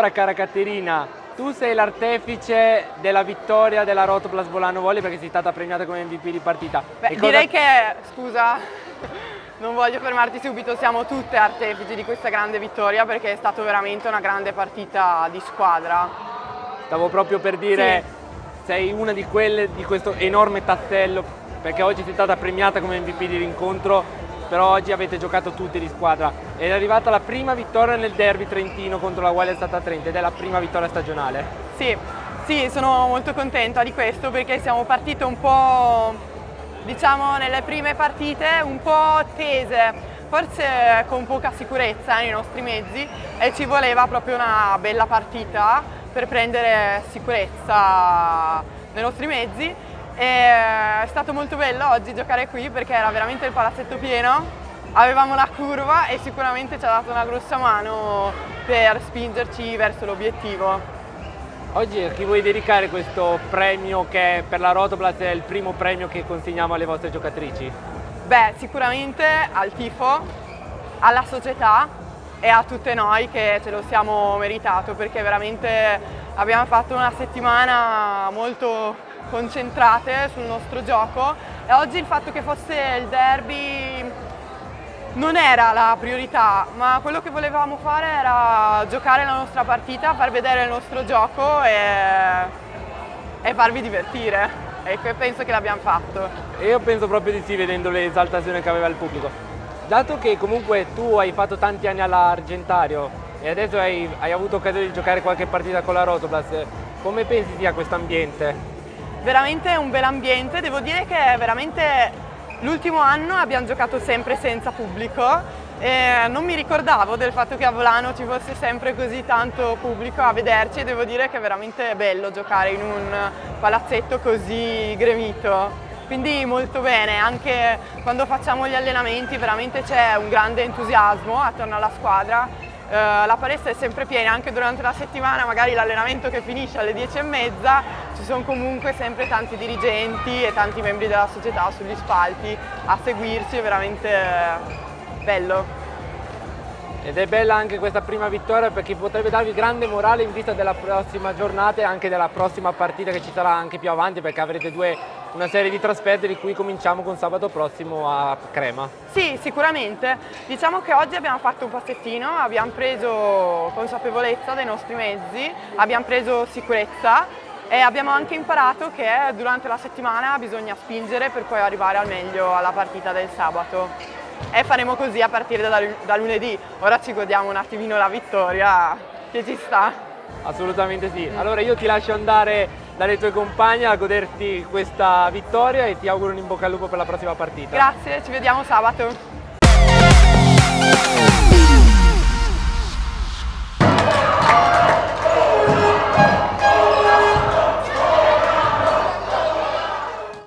Allora, cara Caterina, tu sei l'artefice della vittoria della Rotoplas Bolano Volley perché sei stata premiata come MVP di partita. Beh, direi che, scusa, non voglio fermarti subito, siamo tutte artefici di questa grande vittoria perché è stata veramente una grande partita di squadra. Stavo proprio per dire, sei una di quelle di questo enorme tassello, perché oggi sei stata premiata come MVP di rincontro, però oggi avete giocato tutti di squadra. Ed è arrivata la prima vittoria nel derby trentino contro la Uguale Stata Trento ed è la prima vittoria stagionale. Sì, sono molto contenta di questo perché siamo partite un po', diciamo, nelle prime partite un po' tese, forse con poca sicurezza nei nostri mezzi e ci voleva proprio una bella partita per prendere sicurezza nei nostri mezzi. E è stato molto bello oggi giocare qui perché era veramente il palazzetto pieno, avevamo la curva e sicuramente ci ha dato una grossa mano per spingerci verso l'obiettivo. Oggi a chi vuoi dedicare questo premio che per la Rotoplas è il primo premio che consegniamo alle vostre giocatrici? Beh, sicuramente al tifo, alla società e a tutte noi che ce lo siamo meritato perché veramente abbiamo fatto una settimana molto concentrate sul nostro gioco e oggi il fatto che fosse il derby non era la priorità, ma quello che volevamo fare era giocare la nostra partita, far vedere il nostro gioco e farvi divertire. E penso che l'abbiamo fatto. E io penso proprio di sì, vedendo l'esaltazione che aveva il pubblico. Dato che comunque tu hai fatto tanti anni all'Argentario e adesso hai avuto occasione di giocare qualche partita con la Rotoplas, come pensi sia questo ambiente? Veramente un bel ambiente, devo dire che veramente l'ultimo anno abbiamo giocato sempre senza pubblico e non mi ricordavo del fatto che a Volano ci fosse sempre così tanto pubblico a vederci e devo dire che è veramente bello giocare in un palazzetto così gremito. Quindi molto bene, anche quando facciamo gli allenamenti veramente c'è un grande entusiasmo attorno alla squadra. La palestra è sempre piena, anche durante la settimana, magari l'allenamento che finisce alle 10:30, ci sono comunque sempre tanti dirigenti e tanti membri della società sugli spalti a seguirci, è veramente bello. Ed è bella anche questa prima vittoria perché potrebbe darvi grande morale in vista della prossima giornata e anche della prossima partita che ci sarà anche più avanti perché avrete una serie di trasferte di cui cominciamo con sabato prossimo a Crema. Sì, sicuramente. Diciamo che oggi abbiamo fatto un passettino, abbiamo preso consapevolezza dei nostri mezzi, abbiamo preso sicurezza e abbiamo anche imparato che durante la settimana bisogna spingere per poi arrivare al meglio alla partita del sabato. E faremo così a partire da lunedì. Ora ci godiamo un attimino la vittoria che ci sta. Assolutamente sì. Allora io ti lascio andare dalle tue compagne a goderti questa vittoria e ti auguro un in bocca al lupo per la prossima partita. Grazie, ci vediamo sabato.